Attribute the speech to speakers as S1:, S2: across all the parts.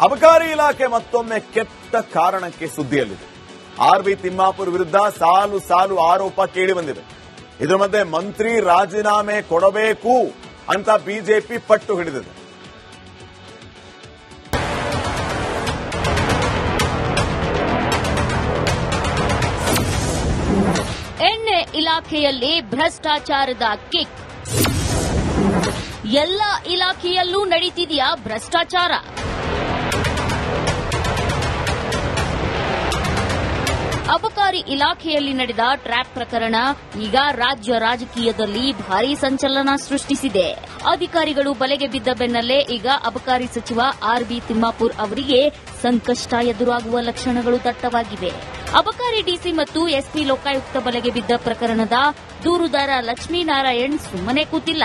S1: ಅಬಕಾರಿ ಇಲಾಖೆ ಮತ್ತೊಮ್ಮೆ ಕೆಟ್ಟ ಕಾರಣಕ್ಕೆ ಸುದ್ದಿಯಲ್ಲಿದೆ. ಆರ್.ಬಿ. ತಿಮ್ಮಾಪುರ್ ವಿರುದ್ಧ ಸಾಲು ಸಾಲು ಆರೋಪ ಕೇಳಿ ಬಂದಿದೆ. ಇದರ ಮಧ್ಯೆ ಮಂತ್ರಿ ರಾಜೀನಾಮೆ ಕೊಡಬೇಕು ಅಂತ ಬಿಜೆಪಿ ಪಟ್ಟು ಹಿಡಿದಿದೆ.
S2: ಎಣ್ಣೆ ಇಲಾಖೆಯಲ್ಲಿ ಭ್ರಷ್ಟಾಚಾರದ ಕಿಕ್. ಎಲ್ಲ ಇಲಾಖೆಯಲ್ಲೂ ನಡೀತಿದೆಯಾ ಭ್ರಷ್ಟಾಚಾರ? ಅಬಕಾರಿ ಇಲಾಖೆಯಲ್ಲಿ ನಡೆದ ಟ್ರ್ಯಾಪ್ ಪ್ರಕರಣ ಈಗ ರಾಜ್ಯ ರಾಜಕೀಯದಲ್ಲಿ ಭಾರೀ ಸಂಚಲನ ಸೃಷ್ಟಿಸಿದೆ. ಅಧಿಕಾರಿಗಳು ಬಲೆಗೆ ಬಿದ್ದ ಬೆನ್ನಲ್ಲೇ ಈಗ ಅಬಕಾರಿ ಸಚಿವ ಆರ್.ಬಿ. ತಿಮ್ಮಾಪುರ್ ಅವರಿಗೆ ಸಂಕಷ್ಟ ಎದುರಾಗುವ ಲಕ್ಷಣಗಳು ದಟ್ಟವಾಗಿವೆ. ಅಬಕಾರಿ ಡಿಸಿ ಮತ್ತು ಎಸ್ಪಿ ಲೋಕಾಯುಕ್ತ ಬಲೆಗೆ ಬಿದ್ದ ಪ್ರಕರಣದ ದೂರುದಾರ ಲಕ್ಷ್ಮೀನಾರಾಯಣ್ ಸುಮ್ಮನೆ ಕೂತಿಲ್ಲ.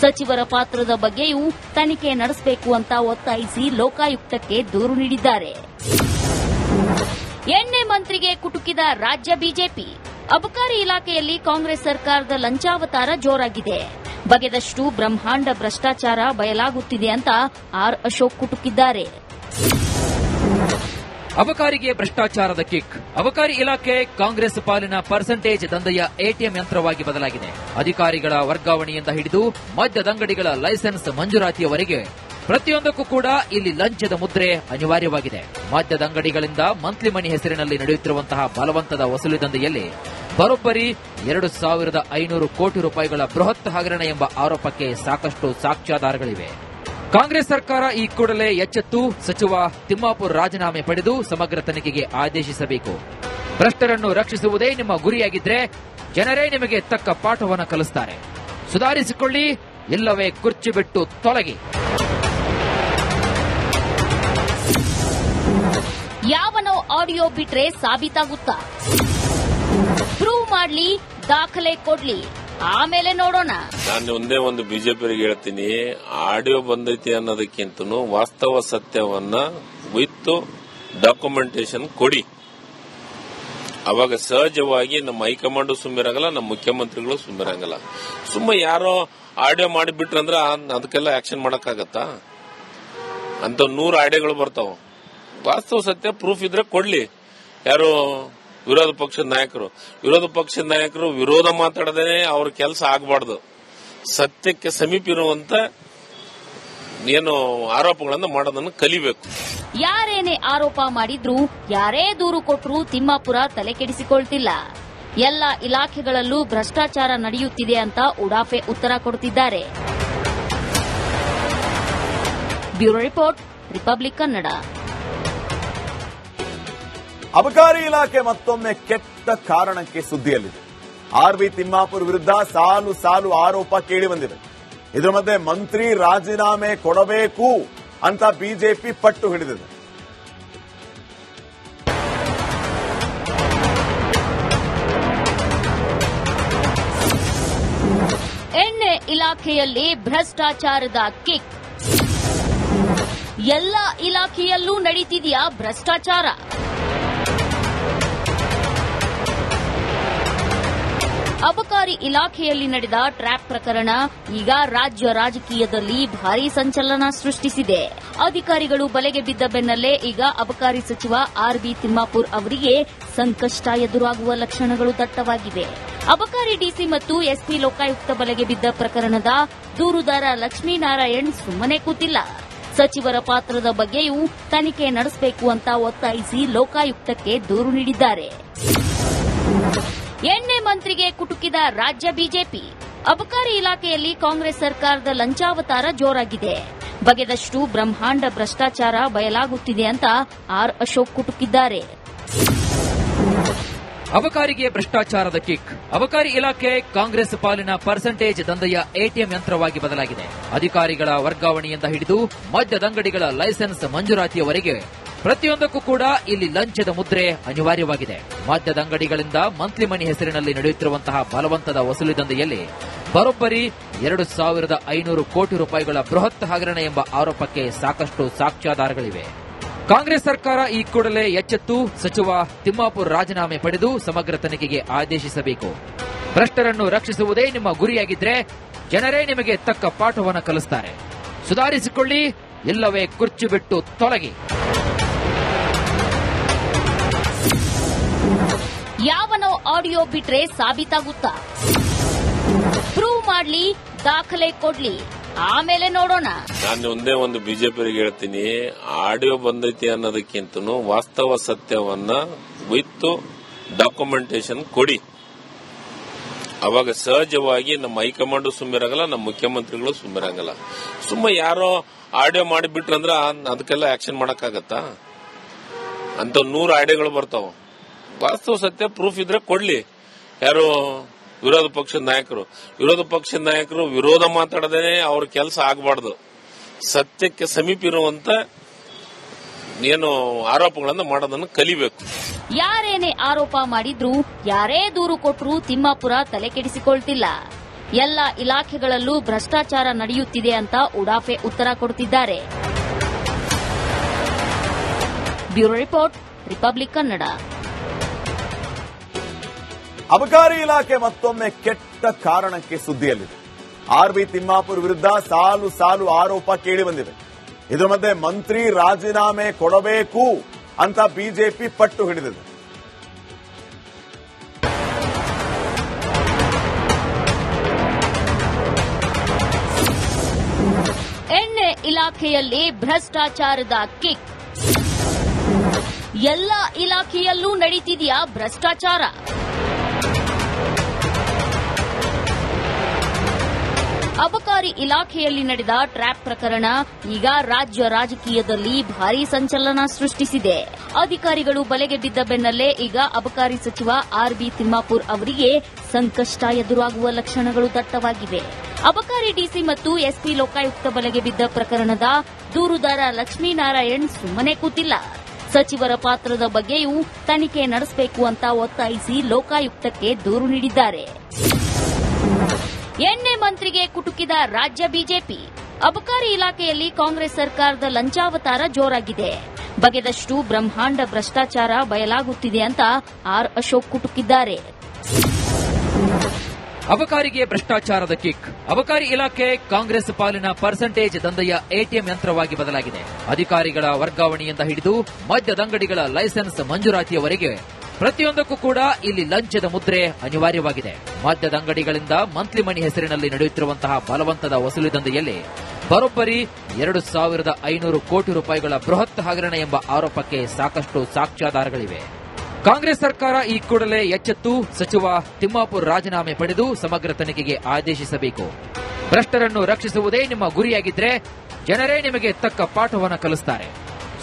S2: ಸಚಿವರ ಪಾತ್ರದ ಬಗ್ಗೆಯೂ ತನಿಖೆ ನಡೆಸಬೇಕು ಅಂತ ಒತ್ತಾಯಿಸಿ ಲೋಕಾಯುಕ್ತಕ್ಕೆ ದೂರು ನೀಡಿದ್ದಾರೆ. ಎಣ್ಣೆ ಮಂತ್ರಿಗೆ ಕುಟುಕಿದ ರಾಜ್ಯ ಬಿಜೆಪಿ. ಅಬಕಾರಿ ಇಲಾಖೆಯಲ್ಲಿ ಕಾಂಗ್ರೆಸ್ ಸರ್ಕಾರದ ಲಂಚಾವತಾರ ಜೋರಾಗಿದೆ. ಬಗೆದಷ್ಟು ಬ್ರಹ್ಮಾಂಡ ಭ್ರಷ್ಟಾಚಾರ ಬಯಲಾಗುತ್ತಿದೆ ಅಂತ ಆರ್ ಅಶೋಕ್ ಕುಟುಕಿದ್ದಾರೆ.
S3: ಅಬಕಾರಿಗೆ ಭ್ರಷ್ಟಾಚಾರದ ಕಿಕ್. ಅಬಕಾರಿ ಇಲಾಖೆ ಕಾಂಗ್ರೆಸ್ ಪಾಲಿನ ಪರ್ಸೆಂಟೇಜ್ ದಂಧೆಯ ಎಟಿಎಂ ಯಂತ್ರವಾಗಿ ಬದಲಾಗಿದೆ. ಅಧಿಕಾರಿಗಳ ವರ್ಗಾವಣೆಯಿಂದ ಹಿಡಿದು ಮದ್ಯದಂಗಡಿಗಳ ಲೈಸೆನ್ಸ್ ಮಂಜೂರಾತಿಯವರೆಗೆ ಪ್ರತಿಯೊಂದಕ್ಕೂ ಕೂಡ ಇಲ್ಲಿ ಲಂಚದ ಮುದ್ರೆ ಅನಿವಾರ್ಯವಾಗಿದೆ. ಮದ್ಯದಂಗಡಿಗಳಿಂದ ಮಂತ್ಲಿ ಮನಿ ಹೆಸರಿನಲ್ಲಿ ನಡೆಯುತ್ತಿರುವಂತಹ ಬಲವಂತದ ವಸೂಲಿ ದಂಧೆಯಲ್ಲಿ ಬರೋಬ್ಬರಿ 2,500 ಕೋಟಿ ರೂಪಾಯಿಗಳ ಬೃಹತ್ ಹಗರಣ ಎಂಬ ಆರೋಪಕ್ಕೆ ಸಾಕಷ್ಟು ಸಾಕ್ಷ್ಯಾಧಾರಗಳಿವೆ. ಕಾಂಗ್ರೆಸ್ ಸರ್ಕಾರ ಈ ಕೂಡಲೇ ಎಚ್ಚೆತ್ತು ಸಚಿವ ತಿಮ್ಮಾಪುರ್ ರಾಜೀನಾಮೆ ಪಡೆದು ಸಮಗ್ರ ತನಿಖೆಗೆ ಆದೇಶಿಸಬೇಕು. ಭ್ರಷ್ಟರನ್ನು ರಕ್ಷಿಸುವುದೇ ನಿಮ್ಮ ಗುರಿಯಾಗಿದ್ರೆ ಜನರೇ ನಿಮಗೆ ತಕ್ಕ ಪಾಠವನ್ನು ಕಲಿಸುತ್ತಾರೆ. ಸುಧಾರಿಸಿಕೊಳ್ಳಿ, ಇಲ್ಲವೇ ಕುರ್ಚಿ ಬಿಟ್ಟು ತೊಲಗಿ.
S2: ಯಾವನೋ ಆಡಿಯೋ ಬಿಟ್ರೆ ಸಾಬೀತಾಗುತ್ತಾ? ಪ್ರೂವ್ ಮಾಡ್ಲಿ, ದಾಖಲೆ ಕೊಡ್ಲಿ, ಆಮೇಲೆ ನೋಡೋಣ.
S4: ನಾನು ಒಂದೇ ಒಂದು ಬಿಜೆಪಿಯವರಿಗೆ ಹೇಳ್ತೀನಿ, ಆಡಿಯೋ ಬಂದೈತಿ ಅನ್ನೋದಕ್ಕಿಂತನೂ ವಾಸ್ತವ ಸತ್ಯವನ್ನ ವಿತ್ ಡಾಕ್ಯುಮೆಂಟೇಶನ್ ಕೊಡಿ. ಅವಾಗ ಸಹಜವಾಗಿ ನಮ್ಮ ಹೈಕಮಾಂಡ್ ಸುಮ್ಮಿರಂಗಲ್ಲ, ನಮ್ಮ ಮುಖ್ಯಮಂತ್ರಿಗಳು ಸುಮ್ಮಿರಂಗಲ್ಲ. ಸುಮ್ಮನೆ ಯಾರೋ ಆಡಿಯೋ ಮಾಡಿಬಿಟ್ರಂದ್ರ ಅದಕ್ಕೆಲ್ಲ ಆಕ್ಷನ್ ಮಾಡಕ್ಕಾಗತ್ತಾ? ಅಂತ 100 ಆಡಿಯೋಗಳು ಬರ್ತಾವ. ವಾಸ್ತವ ಸತ್ಯ ಪ್ರೂಫ್ ಇದ್ರೆ ಕೊಡ್ಲಿ. ಯಾರು ವಿರೋಧ ಪಕ್ಷದ ನಾಯಕರು ವಿರೋಧ ಮಾತಾಡದೇನೆ ಅವ್ರ ಕೆಲಸ ಆಗಬಾರ್ದು. ಸತ್ಯಕ್ಕೆ ಸಮೀಪ ಇರುವಂತ ಏನು ಆರೋಪಗಳನ್ನು ಮಾಡೋದನ್ನು ಕಲಿಬೇಕು.
S2: ಯಾರೇನೇ ಆರೋಪ ಮಾಡಿದ್ರು, ಯಾರೇ ದೂರು ಕೊಟ್ಟರು ತಿಮ್ಮಾಪುರ ತಲೆ ಕೆಡಿಸಿಕೊಳ್ತಿಲ್ಲ. ಎಲ್ಲ ಇಲಾಖೆಗಳಲ್ಲೂ ಭ್ರಷ್ಟಾಚಾರ ನಡೆಯುತ್ತಿದೆ ಅಂತ ಉಡಾಫೆ ಉತ್ತರ ಕೊಡುತ್ತಿದ್ದಾರೆ. Bureau report, republic Kannada.
S1: ಅಬಕಾರಿ ಇಲಾಖೆ ಮತ್ತೊಮ್ಮೆ ಕೆಟ್ಟ ಕಾರಣಕ್ಕೆ ಸುದ್ದಿಯಲ್ಲಿದೆ. ಆರ್.ಬಿ. ತಿಮ್ಮಾಪುರ್ ವಿರುದ್ಧ ಸಾಲು ಸಾಲು ಆರೋಪ ಕೇಳಿ ಬಂದಿದೆ. ಇದರ ಮಧ್ಯೆ ಮಂತ್ರಿ ರಾಜೀನಾಮೆ ಕೊಡಬೇಕು ಅಂತ ಬಿಜೆಪಿ ಪಟ್ಟು ಹಿಡಿದಿದೆ.
S2: ಎಣ್ಣೆ ಇಲಾಖೆಯಲ್ಲಿ ಭ್ರಷ್ಟಾಚಾರದ ಕಿಕ್. ಎಲ್ಲ ಇಲಾಖೆಯಲ್ಲೂ ನಡೀತಿದೆಯಾ ಭ್ರಷ್ಟಾಚಾರ? ಅಬಕಾರಿ ಇಲಾಖೆಯಲ್ಲಿ ನಡೆದ ಟ್ರ್ಯಾಪ್ ಪ್ರಕರಣ ಈಗ ರಾಜ್ಯ ರಾಜಕೀಯದಲ್ಲಿ ಭಾರೀ ಸಂಚಲನ ಸೃಷ್ಟಿಸಿದೆ. ಅಧಿಕಾರಿಗಳು ಬಲೆಗೆ ಬಿದ್ದ ಬೆನ್ನಲ್ಲೇ ಈಗ ಅಬಕಾರಿ ಸಚಿವ ಆರ್.ಬಿ. ತಿಮ್ಮಾಪುರ್ ಅವರಿಗೆ ಸಂಕಷ್ಟ ಎದುರಾಗುವ ಲಕ್ಷಣಗಳು ದಟ್ಟವಾಗಿವೆ. ಅಬಕಾರಿ ಡಿಸಿ ಮತ್ತು ಎಸ್ಪಿ ಲೋಕಾಯುಕ್ತ ಬಲೆಗೆ ಬಿದ್ದ ಪ್ರಕರಣದ ದೂರುದಾರ ಲಕ್ಷ್ಮೀನಾರಾಯಣ್ ಸುಮ್ಮನೆ ಕೂತಿಲ್ಲ. ಸಚಿವರ ಪಾತ್ರದ ಬಗ್ಗೆಯೂ ತನಿಖೆ ನಡೆಸಬೇಕು ಅಂತ ಒತ್ತಾಯಿಸಿ ಲೋಕಾಯುಕ್ತಕ್ಕೆ ದೂರು ನೀಡಿದ್ದಾರೆ. ಎಣ್ಣೆ ಮಂತ್ರಿಗೆ ಕುಟುಕಿದ ರಾಜ್ಯ ಬಿಜೆಪಿ. ಅಬಕಾರಿ ಇಲಾಖೆಯಲ್ಲಿ ಕಾಂಗ್ರೆಸ್ ಸರ್ಕಾರದ ಲಂಚಾವತಾರ ಜೋರಾಗಿದೆ. ಬಗೆದಷ್ಟು ಬ್ರಹ್ಮಾಂಡ ಭ್ರಷ್ಟಾಚಾರ ಬಯಲಾಗುತ್ತಿದೆ ಅಂತ ಆರ್ ಅಶೋಕ್ ಕುಟುಕಿದ್ದಾರೆ.
S3: ಅಬಕಾರಿಗೆ ಭ್ರಷ್ಟಾಚಾರದ ಕಿಕ್. ಅಬಕಾರಿ ಇಲಾಖೆ ಕಾಂಗ್ರೆಸ್ ಪಾಲಿನ ಪರ್ಸೆಂಟೇಜ್ ದಂಧೆಯ ಎಟಿಎಂ ಯಂತ್ರವಾಗಿ ಬದಲಾಗಿದೆ. ಅಧಿಕಾರಿಗಳ ವರ್ಗಾವಣೆಯಿಂದ ಹಿಡಿದು ಮದ್ಯದಂಗಡಿಗಳ ಲೈಸೆನ್ಸ್ ಮಂಜೂರಾತಿಯವರೆಗೆ ಪ್ರತಿಯೊಂದಕ್ಕೂ ಕೂಡ ಇಲ್ಲಿ ಲಂಚದ ಮುದ್ರೆ ಅನಿವಾರ್ಯವಾಗಿದೆ. ಮದ್ಯದಂಗಡಿಗಳಿಂದ ಮಂತ್ಲಿ ಮನಿ ಹೆಸರಿನಲ್ಲಿ ನಡೆಯುತ್ತಿರುವಂತಹ ಬಲವಂತದ ವಸೂಲಿ ದಂಧೆಯಲ್ಲಿ ಬರೋಬ್ಬರಿ 2,500 ಕೋಟಿ ರೂಪಾಯಿಗಳ ಬೃಹತ್ ಹಗರಣ ಎಂಬ ಆರೋಪಕ್ಕೆ ಸಾಕಷ್ಟು ಸಾಕ್ಷ್ಯಾಧಾರಗಳಿವೆ. ಕಾಂಗ್ರೆಸ್ ಸರ್ಕಾರ ಈ ಕೂಡಲೇ ಎಚ್ಚೆತ್ತು ಸಚಿವ ತಿಮ್ಮಾಪುರ್ ರಾಜೀನಾಮೆ ಪಡೆದು ಸಮಗ್ರ ತನಿಖೆಗೆ ಆದೇಶಿಸಬೇಕು. ಭ್ರಷ್ಟರನ್ನು ರಕ್ಷಿಸುವುದೇ ನಿಮ್ಮ ಗುರಿಯಾಗಿದ್ರೆ ಜನರೇ ನಿಮಗೆ ತಕ್ಕ ಪಾಠವನ್ನು ಕಲಿಸುತ್ತಾರೆ. ಸುಧಾರಿಸಿಕೊಳ್ಳಿ, ಇಲ್ಲವೇ ಕುರ್ಚಿ ಬಿಟ್ಟು ತೊಲಗಿ.
S2: ಯಾವನೋ ಆಡಿಯೋ ಬಿಟ್ರೆ ಸಾಬೀತಾಗುತ್ತಾ? ಪ್ರೂವ್ ಮಾಡ್ಲಿ, ದಾಖಲೆ ಕೊಡ್ಲಿ, ಆಮೇಲೆ ನೋಡೋಣ.
S4: ನಾನು ಒಂದೇ ಒಂದು ಬಿಜೆಪಿಯವರಿಗೆ ಹೇಳ್ತೀನಿ, ಆಡಿಯೋ ಬಂದೈತಿ ಅನ್ನೋದಕ್ಕಿಂತನೂ ವಾಸ್ತವ ಸತ್ಯವನ್ನ ವಿತ್ ಡಾಕ್ಯುಮೆಂಟೇಶನ್ ಕೊಡಿ. ಅವಾಗ ಸಹಜವಾಗಿ ನಮ್ಮ ಹೈಕಮಾಂಡ್ ಸುಮ್ಮಿರಂಗಲ್ಲ, ನಮ್ಮ ಮುಖ್ಯಮಂತ್ರಿಗಳು ಸುಮ್ಮಿರಂಗಲ್ಲ. ಸುಮ್ಮ ಯಾರೋ ಆಡಿಯೋ ಮಾಡಿಬಿಟ್ರಂದ್ರ ಅದಕ್ಕೆಲ್ಲ ಆಕ್ಷನ್ ಮಾಡಕ್ಕಾಗತ್ತಾ? ಅಂತ 100 ಆಡಿಯೋಗಳು ಬರ್ತಾವ. ವಾಸ್ತವ ಸತ್ಯ ಪ್ರೂಫ್ ಇದ್ರೆ ಕೊಡ್ಲಿ. ಯಾರು ವಿರೋಧ ಪಕ್ಷದ ನಾಯಕರು ವಿರೋಧ ಮಾತಾಡದೇನೆ ಅವ್ರ ಕೆಲಸ ಆಗಬಾರ್ದು. ಸತ್ಯಕ್ಕೆ ಸಮೀಪ ಇರುವಂತ ಏನು ಆರೋಪಗಳನ್ನು ಮಾಡೋದನ್ನು ಕಲಿಬೇಕು.
S2: ಯಾರೇನೇ ಆರೋಪ ಮಾಡಿದ್ರು, ಯಾರೇ ದೂರು ಕೊಟ್ರು ತಿಮ್ಮಾಪುರ ತಲೆ ಕೆಡಿಸಿಕೊಳ್ತಿಲ್ಲ. ಎಲ್ಲ ಇಲಾಖೆಗಳಲ್ಲೂ ಭ್ರಷ್ಟಾಚಾರ ನಡೆಯುತ್ತಿದೆ ಅಂತ ಉಡಾಫೆ ಉತ್ತರ ಕೊಡುತ್ತಿದ್ದಾರೆ. Bureau report, republic Kannada.
S1: ಅಬಕಾರಿ ಇಲಾಖೆ ಮತ್ತೊಮ್ಮೆ ಕೆಟ್ಟ ಕಾರಣಕ್ಕೆ ಸುದ್ದಿಯಲ್ಲಿದೆ. ಆರ್ಬಿ ತಿಮ್ಮಾಪುರ್ ವಿರುದ್ಧ ಸಾಲು ಸಾಲು ಆರೋಪ ಕೇಳಿ ಬಂದಿದೆ. ಇದರ ಮಧ್ಯೆ ಮಂತ್ರಿ ರಾಜೀನಾಮೆ ಕೊಡಬೇಕು ಅಂತ ಬಿಜೆಪಿ ಪಟ್ಟು ಹಿಡಿದಿದೆ.
S2: ಎಣ್ಣೆ ಇಲಾಖೆಯಲ್ಲಿ ಭ್ರಷ್ಟಾಚಾರದ ಕಿಕ್. ಎಲ್ಲ ಇಲಾಖೆಯಲ್ಲೂ ನಡೀತಿದೆಯಾ ಭ್ರಷ್ಟಾಚಾರ? ಅಬಕಾರಿ ಇಲಾಖೆಯಲ್ಲಿ ನಡೆದ ಟ್ರ್ಯಾಪ್ ಪ್ರಕರಣ ಈಗ ರಾಜ್ಯ ರಾಜಕೀಯದಲ್ಲಿ ಭಾರೀ ಸಂಚಲನ ಸೃಷ್ಟಿಸಿದೆ. ಅಧಿಕಾರಿಗಳು ಬಲೆಗೆ ಬಿದ್ದ ಬೆನ್ನಲ್ಲೇ ಈಗ ಅಬಕಾರಿ ಸಚಿವ ಆರ್ಬಿ ತಿಮ್ಮಾಪುರ್ ಅವರಿಗೆ ಸಂಕಷ್ಟ ಎದುರಾಗುವ ಲಕ್ಷಣಗಳು ದಟ್ಟವಾಗಿವೆ. ಅಬಕಾರಿ ಡಿಸಿ ಮತ್ತು ಎಸ್ಪಿ ಲೋಕಾಯುಕ್ತ ಬಲೆಗೆ ಬಿದ್ದ ಪ್ರಕರಣದ ದೂರುದಾರ ಲಕ್ಷ್ಮೀನಾರಾಯಣ್ ಸುಮ್ಮನೆ ಕೂತಿಲ್ಲ. ಸಚಿವರ ಪಾತ್ರದ ಬಗ್ಗೆಯೂ ತನಿಖೆ ನಡೆಸಬೇಕು ಅಂತ ಒತ್ತಾಯಿಸಿ ಲೋಕಾಯುಕ್ತಕ್ಕೆ ದೂರು ನೀಡಿದ್ದಾರೆ. ಎಣ್ಣೆ ಮಂತ್ರಿಗೆ ಕುಟುಕಿದ ರಾಜ್ಯ ಬಿಜೆಪಿ. ಅಬಕಾರಿ ಇಲಾಖೆಯಲ್ಲಿ ಕಾಂಗ್ರೆಸ್ ಸರ್ಕಾರದ ಲಂಚಾವತಾರ ಜೋರಾಗಿದೆ. ಬಗೆದಷ್ಟು ಬ್ರಹ್ಮಾಂಡ ಭ್ರಷ್ಟಾಚಾರ ಬಯಲಾಗುತ್ತಿದೆ ಅಂತ ಆರ್ ಅಶೋಕ್ ಕುಟುಕಿದ್ದಾರೆ.
S3: ಅಬಕಾರಿಗೆ ಭ್ರಷ್ಟಾಚಾರದ ಕಿಕ್. ಅಬಕಾರಿ ಇಲಾಖೆ ಕಾಂಗ್ರೆಸ್ ಪಾಲಿನ ಪರ್ಸೆಂಟೇಜ್ ದಂಧೆಯ ಎಟಿಎಂ ಯಂತ್ರವಾಗಿ ಬದಲಾಗಿದೆ. ಅಧಿಕಾರಿಗಳ ವರ್ಗಾವಣೆಯಿಂದ ಹಿಡಿದು ಮದ್ಯದಂಗಡಿಗಳ ಲೈಸೆನ್ಸ್ ಮಂಜೂರಾತಿಯವರೆಗೆ ಪ್ರತಿಯೊಂದಕ್ಕೂ ಕೂಡ ಇಲ್ಲಿ ಲಂಚದ ಮುದ್ರೆ ಅನಿವಾರ್ಯವಾಗಿದೆ. ಮದ್ಯದಂಗಡಿಗಳಿಂದ ಮಂತ್ಲಿ ಮನಿ ಹೆಸರಿನಲ್ಲಿ ನಡೆಯುತ್ತಿರುವಂತಹ ಬಲವಂತದ ವಸೂಲಿ ದಂಧೆಯಲ್ಲಿ ಬರೋಬ್ಬರಿ 2,500 ಕೋಟಿ ರೂಪಾಯಿಗಳ ಬೃಹತ್ ಹಗರಣ ಎಂಬ ಆರೋಪಕ್ಕೆ ಸಾಕಷ್ಟು ಸಾಕ್ಷ್ಯಾಧಾರಗಳಿವೆ. ಕಾಂಗ್ರೆಸ್ ಸರ್ಕಾರ ಈ ಕೂಡಲೇ ಎಚ್ಚೆತ್ತು ಸಚಿವ ತಿಮ್ಮಾಪುರ್ ರಾಜೀನಾಮೆ ಪಡೆದು ಸಮಗ್ರ ತನಿಖೆಗೆ ಆದೇಶಿಸಬೇಕು. ಭ್ರಷ್ಟರನ್ನು ರಕ್ಷಿಸುವುದೇ ನಿಮ್ಮ ಗುರಿಯಾಗಿದ್ರೆ ಜನರೇ ನಿಮಗೆ ತಕ್ಕ ಪಾಠವನ್ನು ಕಲಿಸುತ್ತಾರೆ.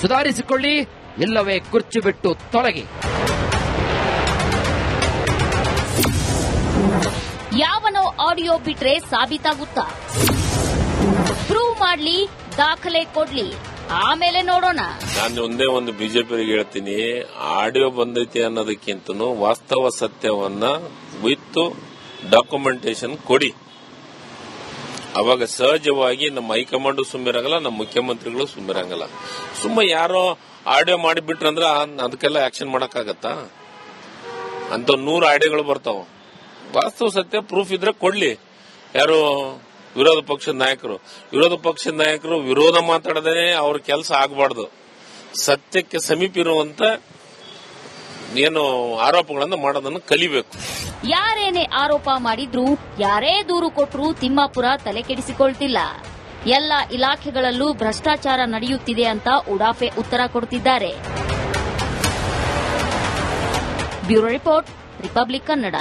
S3: ಸುಧಾರಿಸಿಕೊಳ್ಳಿ, ಇಲ್ಲವೇ ಕುರ್ಚಿ ಬಿಟ್ಟು ತೊಲಗಿ.
S2: ಯಾವನೋ ಆಡಿಯೋ ಬಿಟ್ರೆ ಸಾಬೀತಾಗುತ್ತಾ? ಪ್ರೂವ್ ಮಾಡ್ಲಿ, ದಾಖಲೆ ಕೊಡ್ಲಿ, ಆಮೇಲೆ ನೋಡೋಣ.
S4: ನಾನು ಒಂದೇ ಒಂದು ಬಿಜೆಪಿಯವರಿಗೆ ಹೇಳ್ತೀನಿ, ಆಡಿಯೋ ಬಂದೈತಿ ಅನ್ನೋದಕ್ಕಿಂತನೂ ವಾಸ್ತವ ಸತ್ಯವನ್ನ ವಿತ್ ಡಾಕ್ಯುಮೆಂಟೇಶನ್ ಕೊಡಿ. ಅವಾಗ ಸಹಜವಾಗಿ ನಮ್ಮ ಹೈಕಮಾಂಡ್ ಸುಮ್ಮಿರಂಗಲ್ಲ, ನಮ್ಮ ಮುಖ್ಯಮಂತ್ರಿಗಳು ಸುಮ್ಮಿರಂಗಲ್ಲ. ಸುಮ್ಮ ಯಾರೋ ಆಡಿಯೋ ಮಾಡಿಬಿಟ್ರಂದ್ರ ಅದಕ್ಕೆಲ್ಲ ಆಕ್ಷನ್ ಮಾಡಕ್ಕಾಗತ್ತಾ? ಅಂತ 100 ಆಡಿಯೋಗಳು ಬರ್ತಾವ. ವಾಸ್ತವ ಸತ್ಯ ಪ್ರೂಫ್ ಇದ್ರೆ ಕೊಡ್ಲಿ. ಯಾರು ವಿರೋಧ ಪಕ್ಷದ ನಾಯಕರು ವಿರೋಧ ಮಾತಾಡದೇನೆ ಅವ್ರ ಕೆಲಸ ಆಗಬಾರ್ದು. ಸತ್ಯಕ್ಕೆ ಸಮೀಪ ಇರುವಂತ ಏನು ಆರೋಪಗಳನ್ನು ಮಾಡೋದನ್ನು ಕಲಿಬೇಕು.
S2: ಯಾರೇನೇ ಆರೋಪ ಮಾಡಿದ್ರು, ಯಾರೇ ದೂರು ಕೊಟ್ರು ತಿಮ್ಮಾಪುರ ತಲೆ ಕೆಡಿಸಿಕೊಳ್ತಿಲ್ಲ. ಎಲ್ಲ ಇಲಾಖೆಗಳಲ್ಲೂ ಭ್ರಷ್ಟಾಚಾರ ನಡೆಯುತ್ತಿದೆ ಅಂತ ಉಡಾಫೆ ಉತ್ತರ ಕೊಡುತ್ತಿದ್ದಾರೆ. Bureau report, republic Kannada.